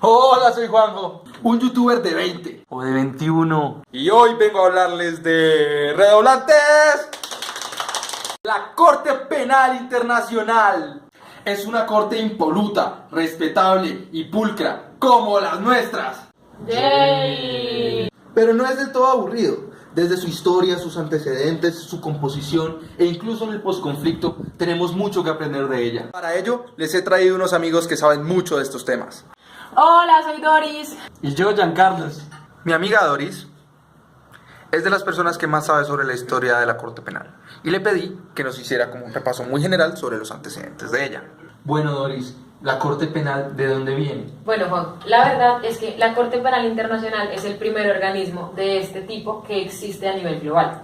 Hola, soy Juanjo, un youtuber de 20 o de 21. Y hoy vengo a hablarles de redoblantes. La Corte Penal Internacional es una corte impoluta, respetable y pulcra, como las nuestras. ¡Yay! Pero no es del todo aburrido. Desde su historia, sus antecedentes, su composición e incluso en el posconflicto tenemos mucho que aprender de ella. Para ello, les he traído unos amigos que saben mucho de estos temas. Hola, soy Doris. Y yo, Giancarlos. Mi amiga Doris es de las personas que más sabe sobre la historia de la Corte Penal y le pedí que nos hiciera como un repaso muy general sobre los antecedentes de ella. Bueno, Doris, ¿la Corte Penal de dónde viene? Bueno, Juan, la verdad es que la Corte Penal Internacional es el primer organismo de este tipo que existe a nivel global.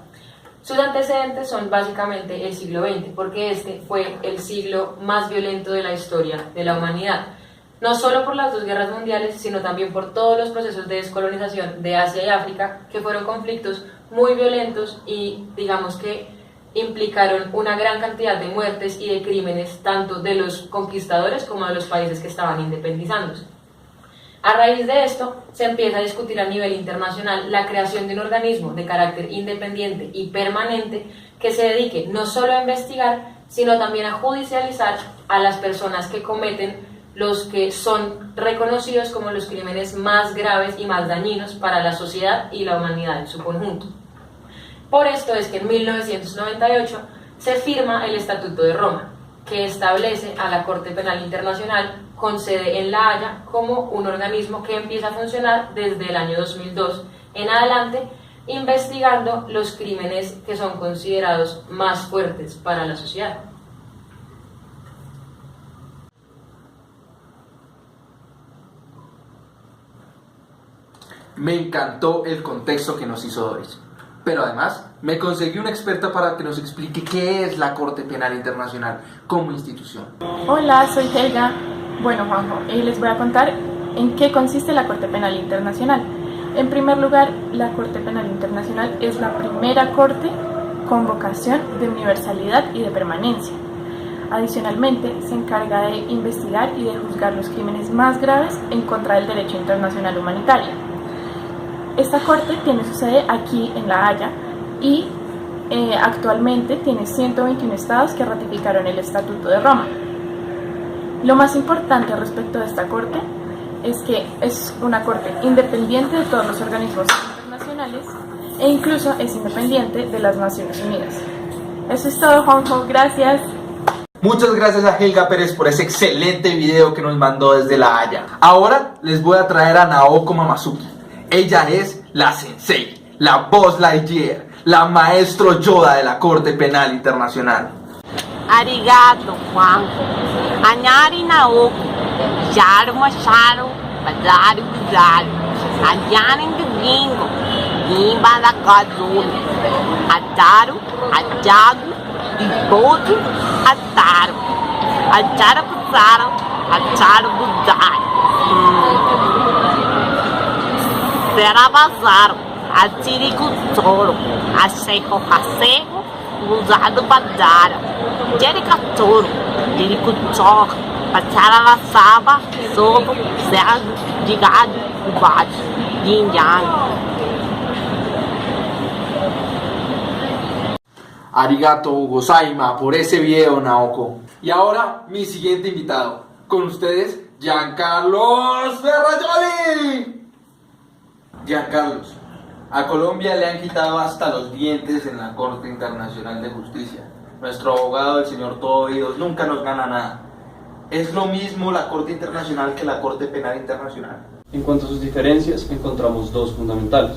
Sus antecedentes son básicamente el siglo XX, porque este fue el siglo más violento de la historia de la humanidad. No solo por las dos guerras mundiales, sino también por todos los procesos de descolonización de Asia y África, que fueron conflictos muy violentos y, digamos que, implicaron una gran cantidad de muertes y de crímenes, tanto de los conquistadores como de los países que estaban independizándose. A raíz de esto, se empieza a discutir a nivel internacional la creación de un organismo de carácter independiente y permanente que se dedique no solo a investigar, sino también a judicializar a las personas que cometen los que son reconocidos como los crímenes más graves y más dañinos para la sociedad y la humanidad en su conjunto. Por esto es que en 1998 se firma el Estatuto de Roma, que establece a la Corte Penal Internacional con sede en La Haya como un organismo que empieza a funcionar desde el año 2002 en adelante, investigando los crímenes que son considerados más fuertes para la sociedad. Me encantó el contexto que nos hizo Doris, pero además me conseguí una experta para que nos explique qué es la Corte Penal Internacional como institución. Hola, soy Helga. Bueno, Juanjo, les voy a contar en qué consiste la Corte Penal Internacional. En primer lugar, la Corte Penal Internacional es la primera corte con vocación de universalidad y de permanencia. Adicionalmente, se encarga de investigar y de juzgar los crímenes más graves en contra del derecho internacional humanitario. Esta corte tiene su sede aquí en La Haya y actualmente tiene 121 estados que ratificaron el Estatuto de Roma. Lo más importante respecto de esta corte es que es una corte independiente de todos los organismos internacionales e incluso es independiente de las Naciones Unidas. Eso es todo, Juanjo. Gracias. Muchas gracias a Helga Pérez por ese excelente video que nos mandó desde La Haya. Ahora les voy a traer a Naoko Mamazuki. Ella es la Sensei, la Buzz Lightyear, la Maestro Yoda de la Corte Penal Internacional. Arigato, Juanjo. Anyari Naoko. Yaro Macharo. Badari Bizarro. Ayaren Gringo. Imba da Kazumi. Ataru. Ajago. Diboto. Ataru. Achara Puzaro. Acharo Buzaro. Será Bazaro, a Tiricutoro, a Checo Racejo, usado Badara, Jericatoro, Jericutoro, a Charalaçaba, Sobo, Sérgio, Digado, Ubade, Yin Yang. Arigato gozaima por ese video, Naoko. Y ahora mi siguiente invitado, con ustedes, Giancarlos Ferrajoli. Giancarlos, a Colombia le han quitado hasta los dientes en la Corte Internacional de Justicia. Nuestro abogado, el señor Todo Oídos, nunca nos gana nada. ¿Es lo mismo la Corte Internacional que la Corte Penal Internacional? En cuanto a sus diferencias, encontramos dos fundamentales.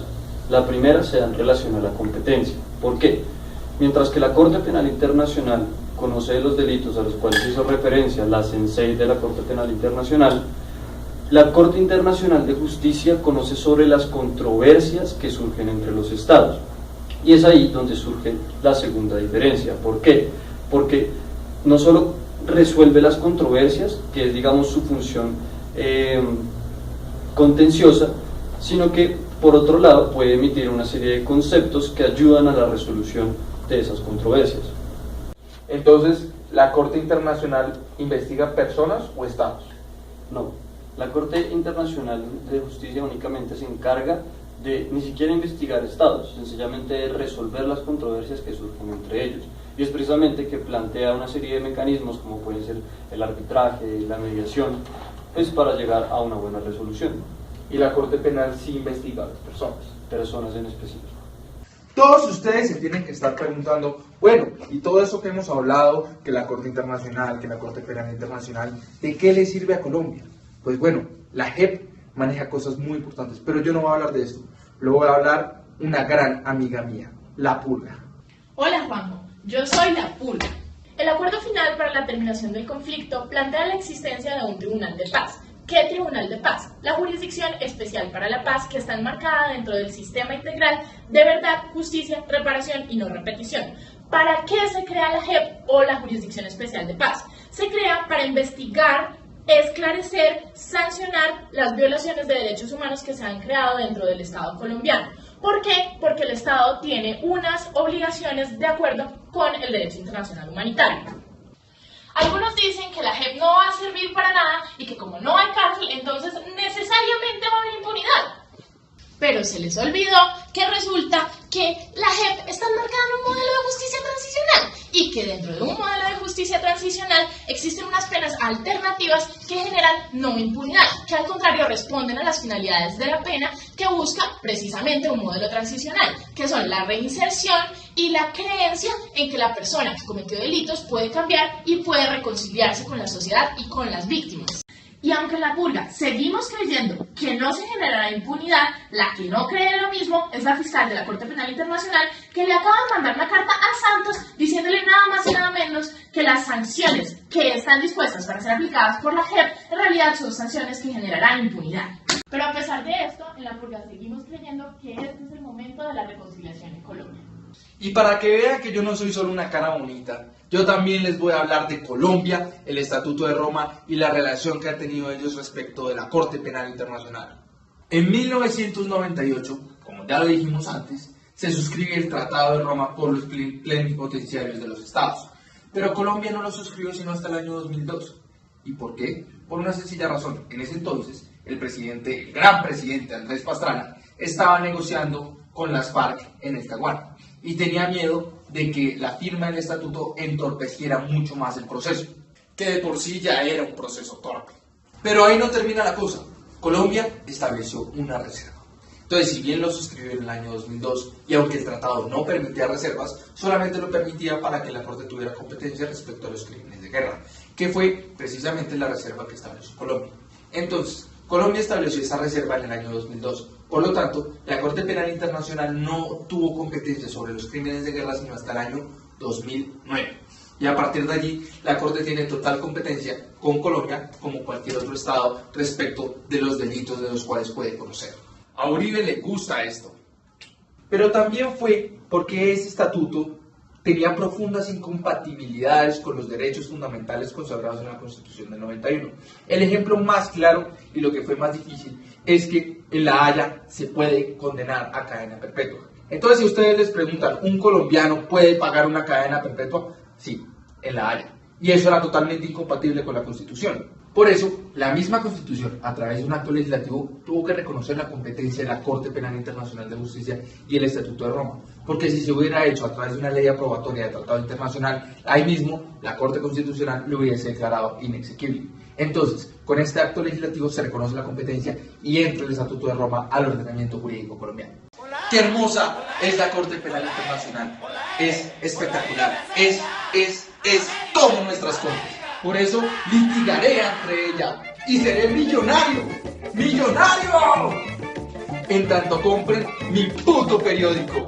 La primera se da en relación a la competencia. ¿Por qué? Mientras que la Corte Penal Internacional conoce los delitos a los cuales hizo referencia la Sensei de la Corte Penal Internacional, la Corte Internacional de Justicia conoce sobre las controversias que surgen entre los estados. Y es ahí donde surge la segunda diferencia. ¿Por qué? Porque no solo resuelve las controversias, que es, digamos, su función contenciosa, sino que, por otro lado, puede emitir una serie de conceptos que ayudan a la resolución de esas controversias. Entonces, ¿la Corte Internacional investiga personas o estados? No, La Corte Internacional de Justicia únicamente se encarga de ni siquiera investigar estados, sencillamente de resolver las controversias que surgen entre ellos. Y es precisamente que plantea una serie de mecanismos como pueden ser el arbitraje, la mediación, pues para llegar a una buena resolución. Y la Corte Penal sí investiga a las Personas en específico. Todos ustedes se tienen que estar preguntando, bueno, y todo eso que hemos hablado, que la Corte Internacional, que la Corte Penal Internacional, ¿de qué le sirve a Colombia? Pues bueno, la JEP maneja cosas muy importantes, pero yo no voy a hablar de esto, lo voy a hablar una gran amiga mía, la Pulga. Hola Juanjo, yo soy la Pulga. El acuerdo final para la terminación del conflicto plantea la existencia de un tribunal de paz. ¿Qué tribunal de paz? La jurisdicción especial para la paz que está enmarcada dentro del sistema integral de verdad, justicia, reparación y no repetición. ¿Para qué se crea la JEP o la jurisdicción especial de paz? Se crea para investigar, esclarecer, sancionar las violaciones de derechos humanos que se han creado dentro del Estado colombiano. ¿Por qué? Porque el Estado tiene unas obligaciones de acuerdo con el derecho internacional humanitario. Algunos dicen que la JEP no va a servir para nada y que como no hay cárcel, entonces necesariamente va a haber impunidad. Pero se les olvidó que resulta que la JEP está enmarcada en un modelo de justicia transicional y que dentro de un modelo de justicia transicional existen unas penas alternativas que generan no impunidad, que al contrario responden a las finalidades de la pena que busca precisamente un modelo transicional, que son la reinserción y la creencia en que la persona que cometió delitos puede cambiar y puede reconciliarse con la sociedad y con las víctimas. Y aunque en la Pulga seguimos creyendo que no se generará impunidad, la que no cree lo mismo es la fiscal de la Corte Penal Internacional, que le acaba de mandar una carta a Santos diciéndole nada más y nada menos que las sanciones que están dispuestas para ser aplicadas por la JEP en realidad son sanciones que generarán impunidad. Pero a pesar de esto, en la Pulga seguimos creyendo que este es el momento de la reconciliación en Colombia. Y para que vean que yo no soy solo una cara bonita, yo también les voy a hablar de Colombia, el Estatuto de Roma y la relación que han tenido ellos respecto de la Corte Penal Internacional. En 1998, como ya lo dijimos antes, se suscribe el Tratado de Roma por los plenipotenciarios de los estados. Pero Colombia no lo suscribió sino hasta el año 2002. ¿Y por qué? Por una sencilla razón. En ese entonces, el gran presidente Andrés Pastrana, estaba negociando con las FARC en el Caguán y tenía miedo de que la firma del estatuto entorpeciera mucho más el proceso, que de por sí ya era un proceso torpe. Pero ahí no termina la cosa. Colombia estableció una reserva. Entonces, si bien lo suscribió en el año 2002, y aunque el tratado no permitía reservas, solamente lo permitía para que la Corte tuviera competencia respecto a los crímenes de guerra, que fue precisamente la reserva que estableció Colombia. Entonces, Colombia estableció esa reserva en el año 2002. Por lo tanto, la Corte Penal Internacional no tuvo competencia sobre los crímenes de guerra sino hasta el año 2009. Y a partir de allí, la Corte tiene total competencia con Colombia, como cualquier otro estado, respecto de los delitos de los cuales puede conocer. A Uribe le gusta esto. Pero también fue porque ese estatuto tenía profundas incompatibilidades con los derechos fundamentales consagrados en la Constitución del 91. El ejemplo más claro y lo que fue más difícil es que en La Haya se puede condenar a cadena perpetua. Entonces, si ustedes les preguntan, ¿un colombiano puede pagar una cadena perpetua? Sí, en La Haya. Y eso era totalmente incompatible con la Constitución. Por eso, la misma Constitución, a través de un acto legislativo, tuvo que reconocer la competencia de la Corte Penal Internacional de Justicia y el Estatuto de Roma. Porque si se hubiera hecho a través de una ley aprobatoria de tratado internacional, ahí mismo la Corte Constitucional lo hubiese declarado inexequible. Entonces, con este acto legislativo se reconoce la competencia y entra el Estatuto de Roma al ordenamiento jurídico colombiano. ¡Qué hermosa es la Corte Penal Internacional! Es espectacular, es como nuestras cortes. Por eso litigaré entre ella y seré millonario. ¡Millonario! En tanto compren mi puto periódico.